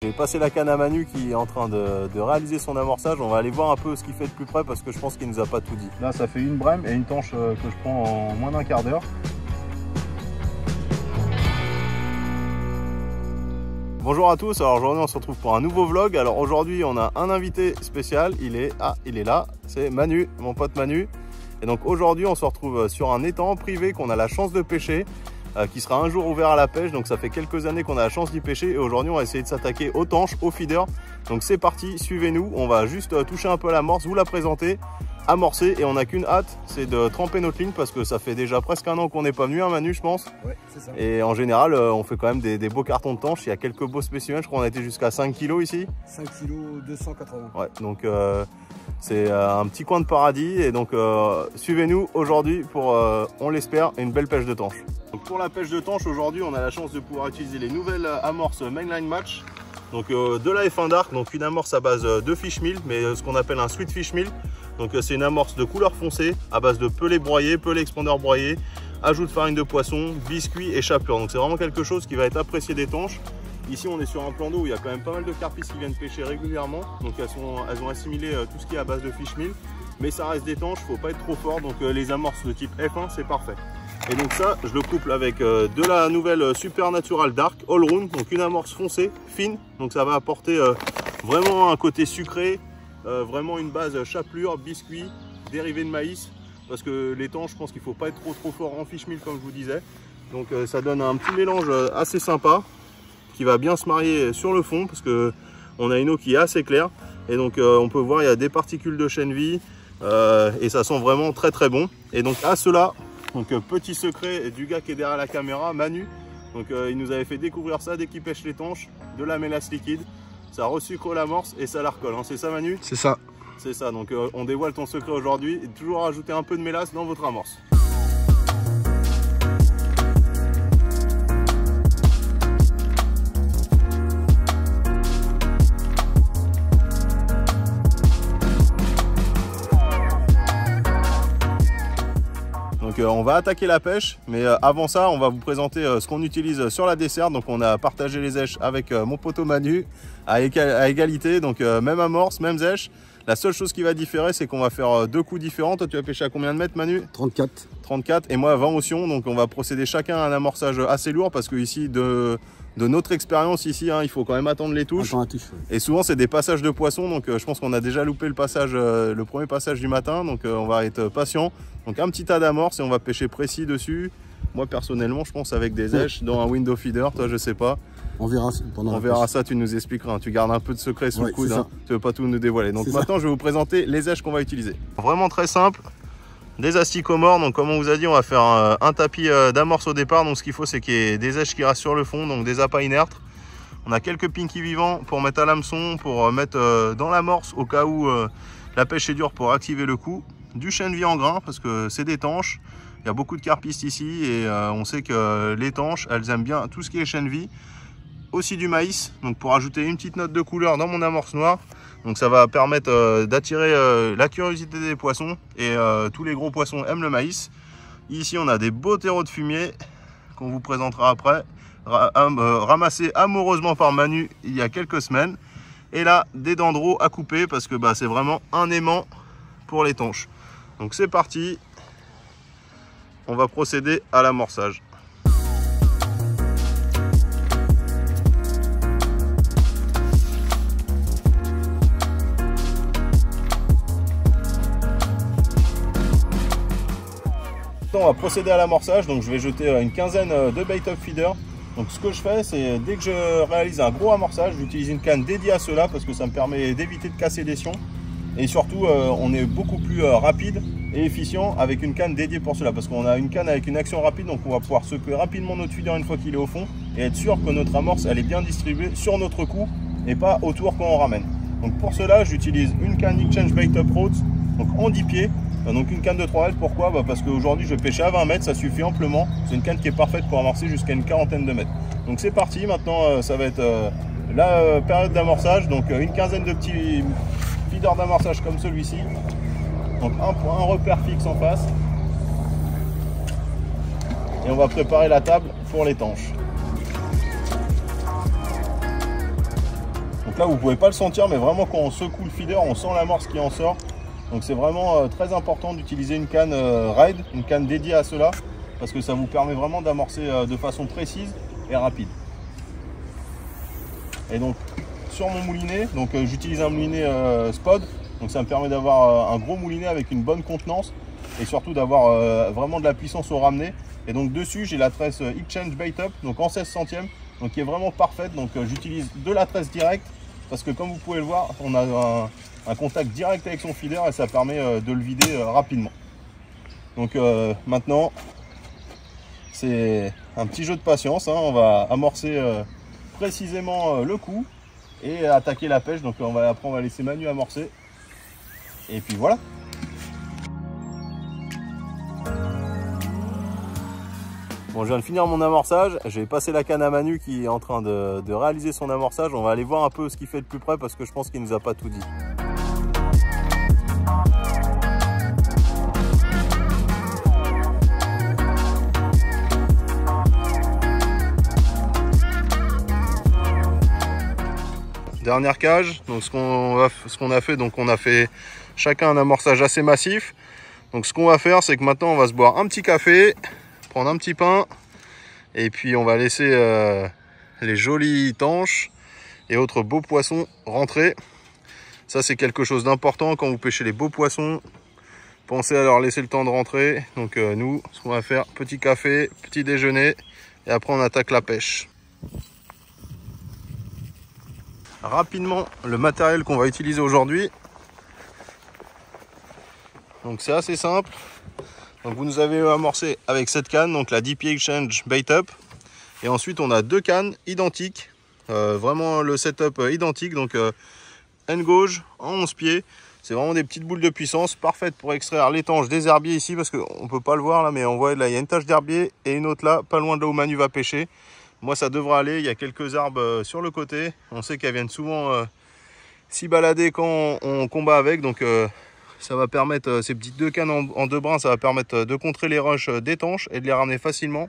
Je vais passer la canne à Manu qui est en train de réaliser son amorçage. On va aller voir un peu ce qu'il fait de plus près parce que je pense qu'il nous a pas tout dit. Là ça fait une brème et une tanche que je prends en moins d'un quart d'heure. Bonjour à tous, alors aujourd'hui on se retrouve pour un nouveau vlog. Alors aujourd'hui on a un invité spécial, il est là, c'est Manu, mon pote Manu. Et donc aujourd'hui on se retrouve sur un étang privé qu'on a la chance de pêcher, qui sera un jour ouvert à la pêche. Donc ça fait quelques années qu'on a la chance d'y pêcher et aujourd'hui on va essayer de s'attaquer aux tanches, aux feeders. Donc c'est parti, suivez-nous, on va juste toucher un peu l'amorce, vous la présenter, amorcer, et on n'a qu'une hâte, c'est de tremper notre ligne parce que ça fait déjà presque un an qu'on n'est pas venu, hein, Manu, je pense. Ouais, c'est ça. Et en général on fait quand même des beaux cartons de tanches, il y a quelques beaux spécimens, je crois qu'on a été jusqu'à 5 kg ici. 5 kg 280. Ouais, donc c'est un petit coin de paradis et donc suivez-nous aujourd'hui pour, on l'espère, une belle pêche de tanche. Donc pour la pêche de tanche aujourd'hui on a la chance de pouvoir utiliser les nouvelles amorces Mainline Match. Donc de la F1 Dark, donc une amorce à base de fish meal, mais ce qu'on appelle un sweet fish meal. Donc c'est une amorce de couleur foncée à base de pelés broyés, pelés expandeurs broyés, ajout de farine de poisson, biscuits et chapelure. Donc c'est vraiment quelque chose qui va être apprécié des tanches. Ici on est sur un plan d'eau où il y a quand même pas mal de carpisses qui viennent pêcher régulièrement. Donc elles ont assimilé tout ce qui est à base de fish meal. Mais ça reste des tanches, faut pas être trop fort. Donc les amorces de type F1 c'est parfait. Et donc ça je le couple avec de la nouvelle Supernatural Dark All Round. Donc une amorce foncée, fine. Donc ça va apporter vraiment un côté sucré. Vraiment une base chapelure, biscuits, dérivés de maïs. Parce que les tanches, je pense qu'il faut pas être trop fort en fish meal comme je vous disais. Donc ça donne un petit mélange assez sympa qui va bien se marier sur le fond parce que on a une eau qui est assez claire et donc on peut voir il y a des particules de chènevis et ça sent vraiment très bon. Et donc à cela, donc petit secret du gars qui est derrière la caméra, Manu. Donc il nous avait fait découvrir ça dès qu'il pêche les tanches, de la mélasse liquide, ça resucre l'amorce et ça la recolle, hein. C'est ça Manu? C'est ça. C'est ça, donc on dévoile ton secret aujourd'hui, toujours rajouter un peu de mélasse dans votre amorce. Donc on va attaquer la pêche, mais avant ça on va vous présenter ce qu'on utilise sur la desserte. Donc on a partagé les zèches avec mon poteau Manu à égalité, donc même amorce, même zèche. La seule chose qui va différer c'est qu'on va faire deux coups différents. Toi tu vas pêcher à combien de mètres Manu? 34. 34 et moi 20 au sion. Donc on va procéder chacun à un amorçage assez lourd parce que ici de notre expérience ici, hein, il faut quand même attendre les touches. Et souvent c'est des passages de poissons, donc je pense qu'on a déjà loupé le passage, le premier passage du matin, donc on va être patient. Donc un petit tas d'amorces et on va pêcher précis dessus. Moi personnellement je pense avec des zèches dans un window feeder, toi je sais pas. On verra pendant on verra ça, tu nous expliqueras, hein. Tu gardes un peu de secret sous le coude, hein. Tu veux pas tout nous dévoiler. Donc maintenant je vais vous présenter les zèches qu'on va utiliser. Vraiment très simple. Des asticomores, donc comme on vous a dit on va faire un tapis d'amorce au départ. Donc ce qu'il faut c'est qu'il y ait des zèches qui restent sur le fond, donc des appâts inertes. On a quelques pinky vivants pour mettre à l'hameçon, pour mettre dans l'amorce au cas où la pêche est dure pour activer le coup. Du chènevis en grain parce que c'est des tanches, il y a beaucoup de carpistes ici et on sait que les tanches elles aiment bien tout ce qui est chènevis. Aussi du maïs, donc pour ajouter une petite note de couleur dans mon amorce noire. Donc ça va permettre d'attirer la curiosité des poissons et tous les gros poissons aiment le maïs. Ici on a des beaux terreaux de fumier qu'on vous présentera après, ramassés amoureusement par Manu il y a quelques semaines. Et là des dendros à couper parce que c'est vraiment un aimant pour les tanches. Donc c'est parti, on va procéder à l'amorçage. On va procéder à l'amorçage, donc je vais jeter une quinzaine de bait-up feeder. Donc ce que je fais c'est dès que je réalise un gros amorçage, j'utilise une canne dédiée à cela parce que ça me permet d'éviter de casser des sions. Et surtout on est beaucoup plus rapide et efficient avec une canne dédiée pour cela parce qu'on a une canne avec une action rapide, donc on va pouvoir secouer rapidement notre feeder une fois qu'il est au fond et être sûr que notre amorce elle est bien distribuée sur notre coup et pas autour quand on ramène. Donc pour cela j'utilise une canne Exchange Bait-up Rhodes, donc en 10 pieds. Donc une canne de 3 mètres, pourquoi? Parce qu'aujourd'hui je vais pêcher à 20 mètres, ça suffit amplement. C'est une canne qui est parfaite pour amorcer jusqu'à une quarantaine de mètres. Donc c'est parti, maintenant ça va être la période d'amorçage. Donc une quinzaine de petits feeders d'amorçage comme celui-ci. Donc un repère fixe en face. Et on va préparer la table pour les tanches. Donc là vous pouvez pas le sentir, mais vraiment quand on secoue le feeder, on sent l'amorce qui en sort. Donc c'est vraiment très important d'utiliser une canne Ride, une canne dédiée à cela, parce que ça vous permet vraiment d'amorcer de façon précise et rapide. Et donc sur mon moulinet, donc j'utilise un moulinet Spod, donc ça me permet d'avoir un gros moulinet avec une bonne contenance et surtout d'avoir vraiment de la puissance au ramené. Et donc dessus j'ai la tresse Exchange Bait Up, donc en 16 centièmes, donc qui est vraiment parfaite. Donc j'utilise de la tresse directe parce que comme vous pouvez le voir, on a un contact direct avec son feeder et ça permet de le vider rapidement. Donc maintenant c'est un petit jeu de patience, hein. On va amorcer précisément le coup et attaquer la pêche. Donc après on va laisser Manu amorcer et puis voilà. Bon, je viens de finir mon amorçage, je vais passer la canne à Manu qui est en train de réaliser son amorçage. On va aller voir un peu ce qu'il fait de plus près parce que je pense qu'il nous a pas tout dit. Dernière cage, donc ce qu'on a fait, donc on a fait chacun un amorçage assez massif. Donc ce qu'on va faire, c'est que maintenant on va se boire un petit café, prendre un petit pain, et puis on va laisser les jolies tanches et autres beaux poissons rentrer. Ça c'est quelque chose d'important quand vous pêchez les beaux poissons. Pensez à leur laisser le temps de rentrer. Donc nous, ce qu'on va faire, petit café, petit déjeuner, et après on attaque la pêche. Rapidement le matériel qu'on va utiliser aujourd'hui. Donc c'est assez simple. Donc vous nous avez amorcé avec cette canne, donc la DP Exchange Bait Up. Et ensuite on a deux cannes identiques, vraiment le setup identique, donc N gauge en 11 pieds. C'est vraiment des petites boules de puissance parfaites pour extraire l'étanche des herbiers ici, parce qu'on peut pas le voir là, mais on voit là il y a une tache d'herbier et une autre là, pas loin de là où Manu va pêcher. Moi ça devrait aller, il y a quelques arbres sur le côté. On sait qu'elles viennent souvent s'y balader quand on combat avec, donc ça va permettre, ces petites deux cannes en deux brins, ça va permettre de contrer les rushs d'étanches et de les ramener facilement.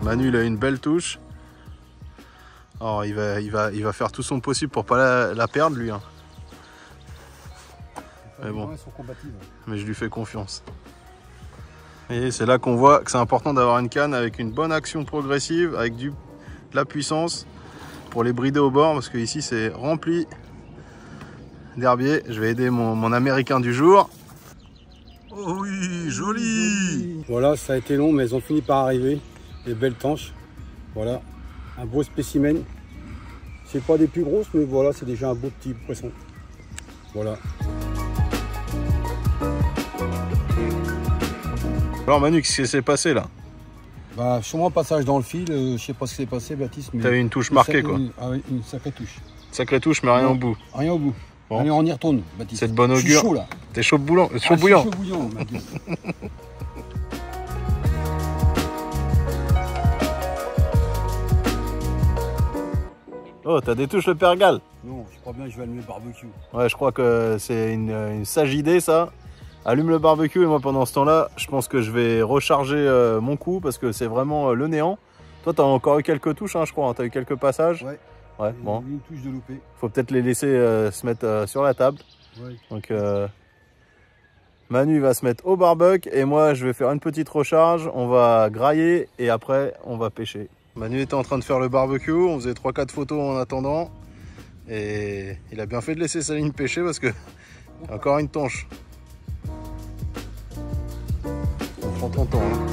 Manu il a une belle touche. Alors il va faire tout son possible pour pas la perdre lui, hein. Mais bon, mais je lui fais confiance. Et c'est là qu'on voit que c'est important d'avoir une canne avec une bonne action progressive, avec de la puissance pour les brider au bord, parce que ici c'est rempli d'herbier. Je vais aider mon américain du jour. Oh oui, joli! Voilà, ça a été long, mais elles ont fini par arriver. Les belles tanches. Voilà, un beau spécimen. C'est pas des plus grosses, mais voilà, c'est déjà un beau petit poisson. Voilà. Alors Manu, qu'est-ce qui s'est passé là? Bah, sûrement un passage dans le fil, je sais pas ce qui s'est passé, Baptiste. T'as eu une touche marquée quoi? Ah oui, une sacrée touche. Sacrée touche, mais rien au bout. Rien au bout. Bon. Allez, on y retourne, Baptiste. C'est de bonne augure. Je suis chaud là. T'es chaud bouillant, chaud Ah, bouillant. chaud bouillant, Baptiste. Oh, t'as des touches le pergal? Non, je crois bien que je vais allumer le barbecue. Ouais, je crois que c'est une sage idée ça. Allume le barbecue et moi pendant ce temps-là, je pense que je vais recharger mon coup parce que c'est vraiment le néant. Toi, t'as encore eu quelques touches, hein, je crois. Hein. T'as eu quelques passages. Ouais. Ouais, bon. Une touche de loupé. Faut peut-être les laisser se mettre sur la table. Ouais. Donc, Manu va se mettre au barbecue et moi, je vais faire une petite recharge. On va grailler et après, on va pêcher. Manu était en train de faire le barbecue. On faisait 3-4 photos en attendant. Et il a bien fait de laisser sa ligne pêcher parce que y a encore une tanche. On prend ton temps. Hein.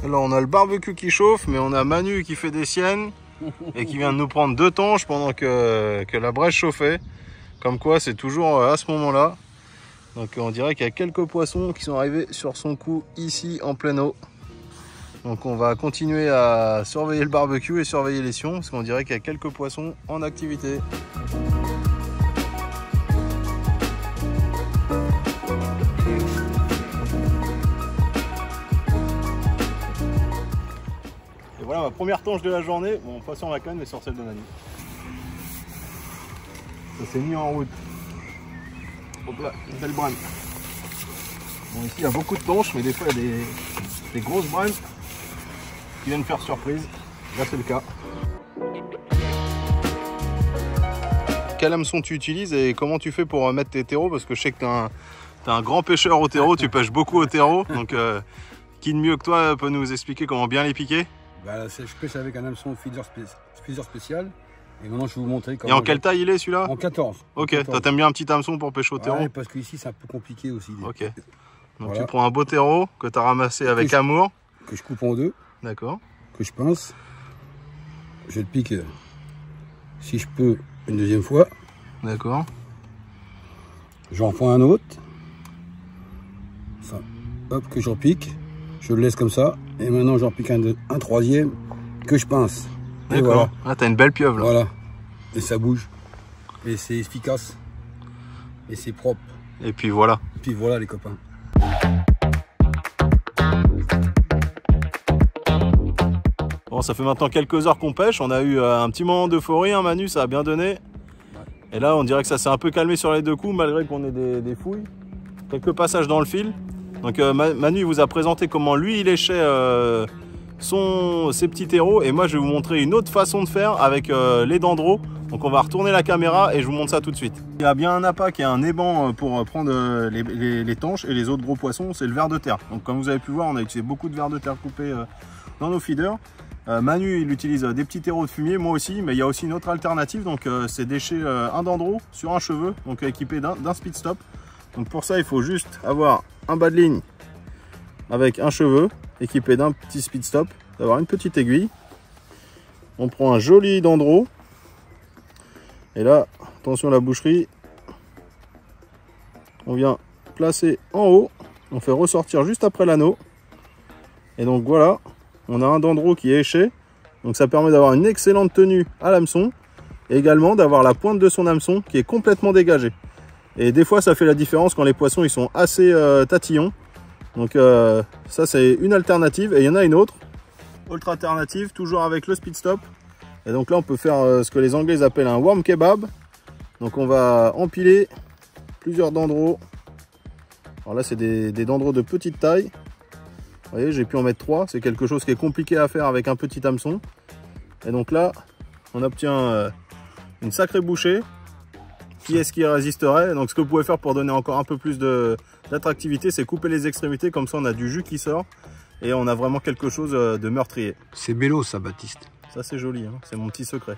Alors on a le barbecue qui chauffe, mais on a Manu qui fait des siennes et qui vient de nous prendre deux tanches pendant que la brèche chauffait. Comme quoi c'est toujours à ce moment-là. Donc on dirait qu'il y a quelques poissons qui sont arrivés sur son coup ici en pleine eau. Donc on va continuer à surveiller le barbecue et surveiller les sions parce qu'on dirait qu'il y a quelques poissons en activité. Et voilà ma première tanche de la journée. Bon, pas sur ma canne mais sur celle de Manu. Ça s'est mis en route. Hop là, une belle brane. Bon, ici il y a beaucoup de tanches, mais des fois il y a des grosses branes qui viennent faire surprise. Là c'est le cas. Quel hameçon tu utilises et comment tu fais pour mettre tes terreaux? Parce que je sais que tu es un grand pêcheur au terreau, tu pêches beaucoup au terreau. Donc qui de mieux que toi peut nous expliquer comment bien les piquer? Bah, je pêche avec un hameçon feeder spécial. Et maintenant je vais vous montrer comment. Et en quelle taille il est celui-là? En 14. Ok, toi t'aimes bien un petit hameçon pour pêcher au terreau? Ouais, parce qu'ici c'est un peu compliqué aussi. Ok. Donc voilà. Tu prends un beau terreau que tu as ramassé avec amour. Que je coupe en deux. D'accord. Que je pince. Je le pique si je peux une deuxième fois. D'accord. J'en prends un autre. Ça, hop, que j'en pique. Je le laisse comme ça. Et maintenant j'en pique un troisième que je pince. D'accord. Voilà. Ah, t'as une belle pieuvre là. Voilà. Et ça bouge. Et c'est efficace. Et c'est propre. Et puis voilà. Et puis voilà les copains. Bon, ça fait maintenant quelques heures qu'on pêche. On a eu un petit moment d'euphorie, hein, Manu, ça a bien donné. Et là, on dirait que ça s'est un peu calmé sur les deux coups, malgré qu'on ait des fouilles. Quelques passages dans le fil. Donc Manu il vous a présenté comment lui il léchait ses petits terreaux. Et moi, je vais vous montrer une autre façon de faire avec les dendros. Donc on va retourner la caméra et je vous montre ça tout de suite. Il y a bien un appât qui est un éban pour prendre les tanches et les autres gros poissons, c'est le ver de terre. Donc comme vous avez pu voir, on a utilisé beaucoup de vers de terre coupés dans nos feeders. Manu il utilise des petits terreaux de fumier, moi aussi, mais il y a aussi une autre alternative, donc c'est d'écher un dendro sur un cheveu, donc équipé d'un speed stop. Donc pour ça il faut juste avoir un bas de ligne avec un cheveu équipé d'un petit speed stop, d'avoir une petite aiguille. On prend un joli dendro. Et là, attention à la boucherie, on vient placer en haut, on fait ressortir juste après l'anneau. Et donc voilà, on a un dendro qui est éché. Donc ça permet d'avoir une excellente tenue à l'hameçon. Et également d'avoir la pointe de son hameçon qui est complètement dégagée. Et des fois ça fait la différence quand les poissons ils sont assez tatillons. Donc ça c'est une alternative. Et il y en a une autre, autre alternative, toujours avec le speed stop. Et donc là on peut faire ce que les Anglais appellent un worm kebab. Donc on va empiler plusieurs dendros. Alors là c'est des dendros de petite taille. Vous voyez, j'ai pu en mettre 3. C'est quelque chose qui est compliqué à faire avec un petit hameçon. Et donc là on obtient une sacrée bouchée. Qui est-ce qui résisterait? Donc ce que vous pouvez faire pour donner encore un peu plus d'attractivité, c'est couper les extrémités. Comme ça on a du jus qui sort. Et on a vraiment quelque chose de meurtrier. C'est bello ça, Baptiste. Ça c'est joli, hein, c'est mon petit secret.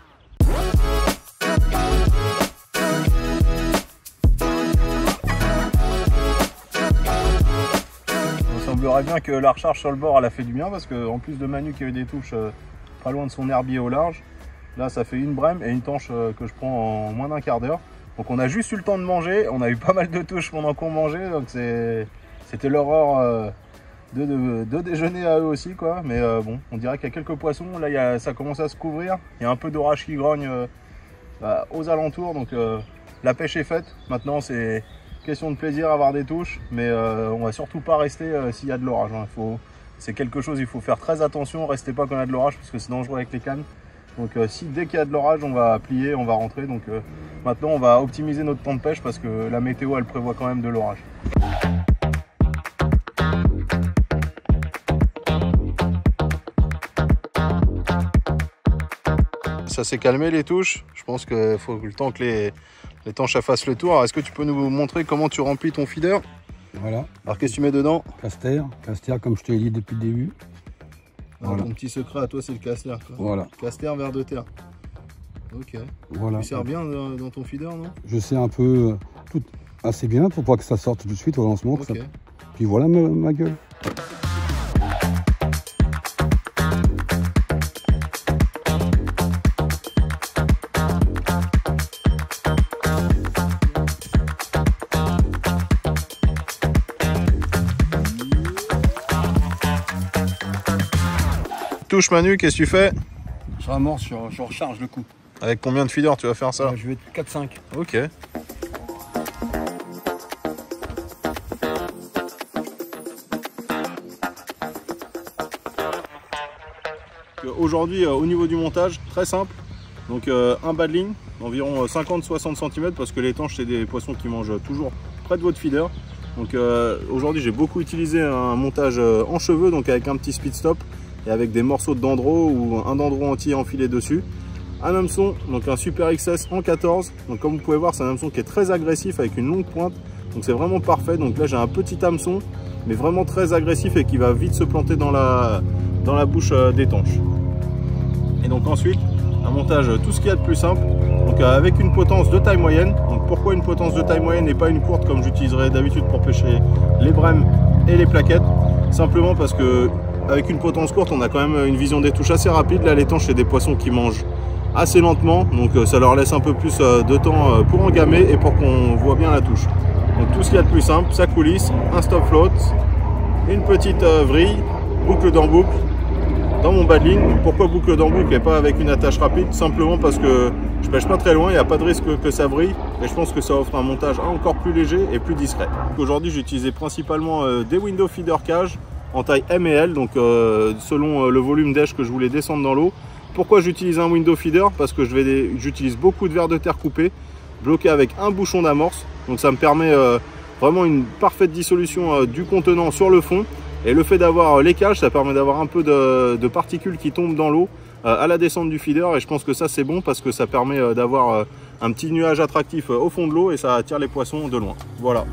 Il semblerait bien que la recharge sur le bord elle a fait du bien parce que en plus de Manu qui a eu des touches pas loin de son herbier au large, là ça fait une brème et une tanche que je prends en moins d'un quart d'heure. Donc on a juste eu le temps de manger, on a eu pas mal de touches pendant qu'on mangeait, donc c'était l'horreur de déjeuner à eux aussi quoi. Mais bon, on dirait qu'il y a quelques poissons, là ça commence à se couvrir, il y a un peu d'orage qui grogne aux alentours, donc la pêche est faite. Maintenant c'est question de plaisir à avoir des touches, mais on va surtout pas rester s'il y a de l'orage, hein. C'est quelque chose, il faut faire très attention, restez pas quand il y a de l'orage parce que c'est dangereux avec les cannes. Donc si dès qu'il y a de l'orage on va plier, on va rentrer. Donc maintenant on va optimiser notre temps de pêche parce que la météo elle prévoit quand même de l'orage. Ça s'est calmé les touches. Je pense qu'il faut le temps que les tanches fassent le tour. Est-ce que tu peux nous montrer comment tu remplis ton feeder? Voilà. Alors qu'est-ce que tu mets dedans? Caster comme je te l'ai dit depuis le début. Voilà. Ton petit secret à toi c'est le caster. Voilà. Caster, ver de terre. Ok. Voilà. Tu sers bien dans ton feeder, non? Je sais un peu tout assez bien pour pas que ça sorte tout de suite au lancement. Ok. Puis voilà ma gueule. touche Manu, qu'est-ce que tu fais? Je ramorce, je recharge le coup. Avec combien de feeders tu vas faire ça? Je vais être 4-5. Ok. Aujourd'hui, au niveau du montage, très simple. Donc un bas de ligne d'environ 50-60 cm parce que l'étanche c'est des poissons qui mangent toujours près de votre feeder. Donc aujourd'hui j'ai beaucoup utilisé un montage en cheveux, donc avec un petit speed stop et avec des morceaux de dendro ou un dendro entier enfilé dessus. Un hameçon, donc un Super XS en 14. Donc comme vous pouvez voir, c'est un hameçon qui est très agressif avec une longue pointe. Donc c'est vraiment parfait. Donc là j'ai un petit hameçon mais vraiment très agressif et qui va vite se planter dans la bouche d'étanche. Et donc ensuite un montage tout ce qu'il y a de plus simple, donc avec une potence de taille moyenne. Donc pourquoi une potence de taille moyenne et pas une courte comme j'utiliserais d'habitude pour pêcher les brèmes et les plaquettes? Simplement parce que avec une potence courte on a quand même une vision des touches assez rapide. Là l'étanche c'est des poissons qui mangent assez lentement, donc ça leur laisse un peu plus de temps pour engamer et pour qu'on voit bien la touche. Donc tout ce qu'il y a de plus simple, ça coulisse, un stop float, une petite vrille, boucle dans boucle dans mon bas de ligne. Pourquoi boucle dans boucle et pas avec une attache rapide? Simplement parce que je pêche pas très loin, il n'y a pas de risque que ça vrille et je pense que ça offre un montage encore plus léger et plus discret. Aujourd'hui j'ai utilisé principalement des window feeder cage en taille M et L, donc selon le volume d'èche que je voulais descendre dans l'eau. Pourquoi j'utilise un window feeder? Parce que j'utilise beaucoup de vers de terre coupés bloqués avec un bouchon d'amorce, donc ça me permet vraiment une parfaite dissolution du contenant sur le fond. Et le fait d'avoir les cages, ça permet d'avoir un peu de particules qui tombent dans l'eau à la descente du feeder. Et je pense que ça c'est bon parce que ça permet d'avoir un petit nuage attractif au fond de l'eau et ça attire les poissons de loin. Voilà.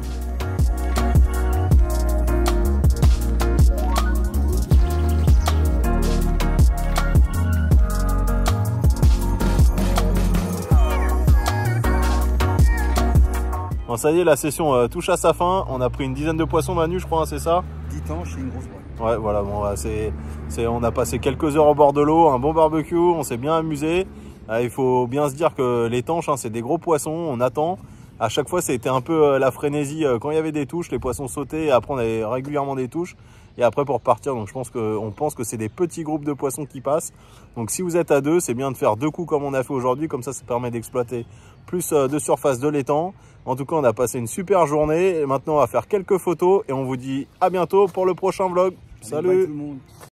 Bon, ça y est, la session touche à sa fin. On a pris une dizaine de poissons, Manu, je crois, hein, c'est ça? 10 tanches et une grosse boîte. Ouais, voilà, bon, on a passé quelques heures au bord de l'eau, un bon barbecue, on s'est bien amusé. Il faut bien se dire que les tanches, hein, c'est des gros poissons, on attend. À chaque fois, c'était un peu la frénésie. Quand il y avait des touches, les poissons sautaient, et après on avait régulièrement des touches. Et après pour partir, donc on pense que c'est des petits groupes de poissons qui passent. Donc si vous êtes à deux, c'est bien de faire 2 coups comme on a fait aujourd'hui, comme ça permet d'exploiter plus de surface de l'étang. En tout cas, on a passé une super journée. Et maintenant, on va faire quelques photos et on vous dit à bientôt pour le prochain vlog. Salut! Bye tout le monde.